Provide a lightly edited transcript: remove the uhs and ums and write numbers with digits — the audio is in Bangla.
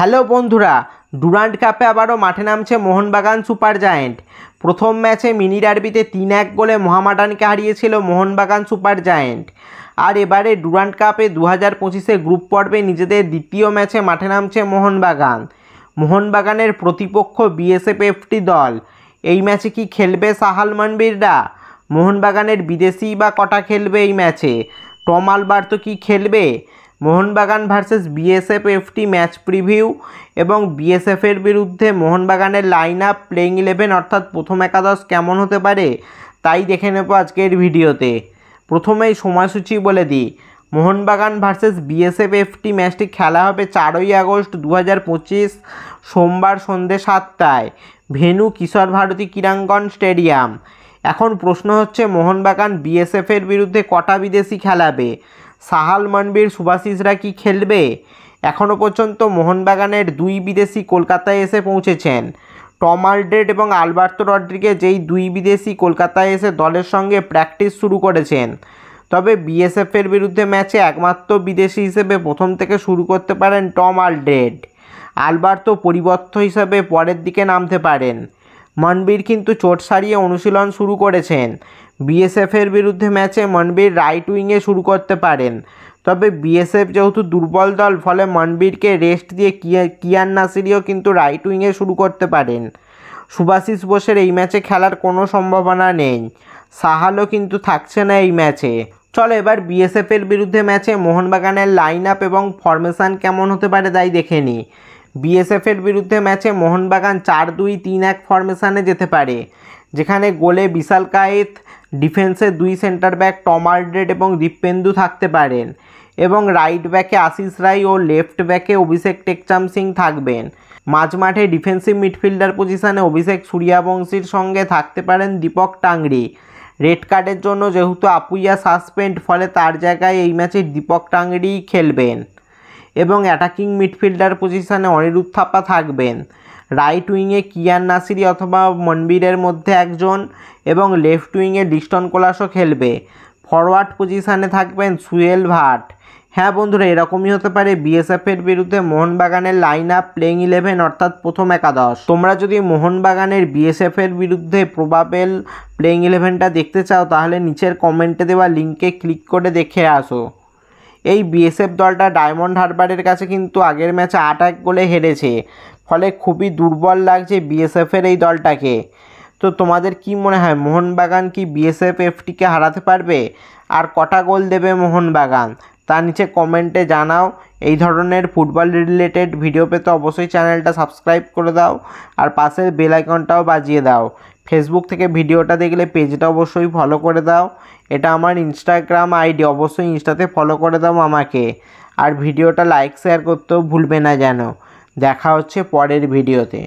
হ্যালো বন্ধুরা, ডুরান্ড কাপে আবারও মাঠে নামছে মোহনবাগান সুপার জায়েন্ট। প্রথম ম্যাচে মিনি ডার্বিতে 3-1 গোলে মোহামেডানকে হারিয়েছিল মোহনবাগান সুপার জায়েন্ট। আর এবারে ডুরান্ড কাপে 2025 গ্রুপ পর্বে নিজেদের দ্বিতীয় ম্যাচে মাঠে নামছে মোহনবাগান। মোহনবাগানের প্রতিপক্ষ বিএসএফ দল। এই ম্যাচে কি খেলবে সাহাল মনবীররা? মোহনবাগানের বিদেশি বা কটা খেলবে এই ম্যাচে? টম আলবার্তো কি খেলবে? Mohun Bagan versus BSF match preview এবং বিএসএফের বিরুদ্ধে মোহনবাগানের লাইন আপ, প্লেইং 11 অর্থাৎ প্রথম একাদশ কেমন হতে পারে তাই দেখে নেব আজকের ভিডিওতে। প্রথমেই সময়সূচি বলে দিই। মোহনবাগান ভার্সেস বিএসএফ ম্যাচটি খেলা হবে 4ই আগস্ট 2025 সোমবার সন্ধ্যে 7টায়। ভেন্যু কিশোর ভারতী ক্রীড়াঙ্গন স্টেডিয়াম। এখন প্রশ্ন হচ্ছে মোহনবাগান বিএসএফের বিরুদ্ধে কটা বিদেশি খেলাবে? সাহাল মনবীর, সুভাশিসরা কি খেলবে? এখনও পর্যন্ত মোহনবাগানের 2 বিদেশি কলকাতায় এসে পৌঁছেছেন। টম আলড্রেড এবং আলবার্তো রড্রিগেজ, যেই 2 বিদেশি কলকাতায় এসে দলের সঙ্গে প্র্যাকটিস শুরু করেছেন। তবে বিএসএফের বিরুদ্ধে ম্যাচে একমাত্র বিদেশি হিসেবে প্রথম থেকে শুরু করতে পারেন টম আলড্রেড। আলবার্তো পরিবর্তন হিসেবে পরের দিকে নামতে পারেন। মনবীর কিন্তু চোট সারিয়ে অনুশীলন শুরু করেছেন। বিএসএফের বিরুদ্ধে ম্যাচে মনবীর রাইট উইংয়ে শুরু করতে পারেন। তবে বিএসএফ যেহেতু দুর্বল দল, ফলে মনবীরকে রেস্ট দিয়ে কিয়ান নাসিরিও কিন্তু রাইট উইংয়ে শুরু করতে পারেন। সুভাশিস বোসের এই ম্যাচে খেলার কোনো সম্ভাবনা নেই। সাহালও কিন্তু থাকছে না এই ম্যাচে। চলো এবার বিএসএফের বিরুদ্ধে ম্যাচে মোহনবাগানের লাইন আপ এবং ফরমেশান কেমন হতে পারে তাই দেখে নিই। বিএসএফের বিরুদ্ধে ম্যাচে মোহনবাগান 4-2-3-1 ফরমেশানে যেতে পারে, যেখানে গোলে বিশাল কায়েত, ডিফেন্সে 2 সেন্টার ব্যাক টম আলড্রেড এবং দীপেন্দু থাকতে পারেন, এবং রাইট ব্যাকে আশিস রায় ও লেফট ব্যাকে অভিষেক টেকচাম সিং থাকবেন। মাঝমাঠে ডিফেন্সিভ মিডফিল্ডার পজিশনে অভিষেক সূর্যবংশীর সঙ্গে থাকতে পারেন দীপক টাংরি। রেড কার্ডের জন্য যেহেতু আপুইয়া সাসপেন্ড, ফলে তার জায়গায় এই ম্যাচে দীপক টাংরিই খেলবেন। এবং অ্যাটাকিং মিডফিল্ডার পজিশনে অনিরুদ্ধ থাপা থাকবেন। রাইট উইংয়ে কিয়ান নাসিরি অথবা মনবীরের মধ্যে একজন, এবং লেফট উইংয়ে লিস্টন কোলাসও খেলবে। ফরওয়ার্ড পজিশনে থাকবেন সুহেল ভাট। হ্যাঁ বন্ধুরা, এরকমই হতে পারে বিএসএফের বিরুদ্ধে মোহনবাগানের লাইন আপ, প্লেইং 11 অর্থাৎ প্রথম একাদশ। তোমরা যদি মোহনবাগানের বিএসএফের বিরুদ্ধে প্রবাবেল প্লেইং 11টা দেখতে চাও, তাহলে নিচের কমেন্টে দেওয়া লিঙ্কে ক্লিক করে দেখে আসো। এই বিএসএফ দলটা ডায়মন্ড হারবারের কাছে কিন্তু আগের ম্যাচে 8-1 গোলে হেরেছে, ফলে খুবই দুর্বল লাগছে বিএসএফের এই দলটাকে। তো তোমাদের কি মনে হয়, মোহনবাগান কি বিএসএফকে হারাতে পারবে? আর কটা গোল দেবে মোহনবাগান তা নিচে কমেন্টে জানাও। এই ধরনের ফুটবল রিলেটেড ভিডিও পেতে অবশ্যই চ্যানেলটা সাবস্ক্রাইব করে দাও, আর পাশের বেল আইকনটাও বাজিয়ে দাও। ফেসবুক থেকে ভিডিওটা দেখলে পেজটা অবশ্যই ফলো করে দাও। এটা আমার ইনস্টাগ্রাম আইডি, অবশ্যই ইনস্টাতে ফলো করে দাও আমাকে। আর ভিডিওটা লাইক শেয়ার করতেও ভুলবে না যেন। দেখা হচ্ছে পরের ভিডিওতে।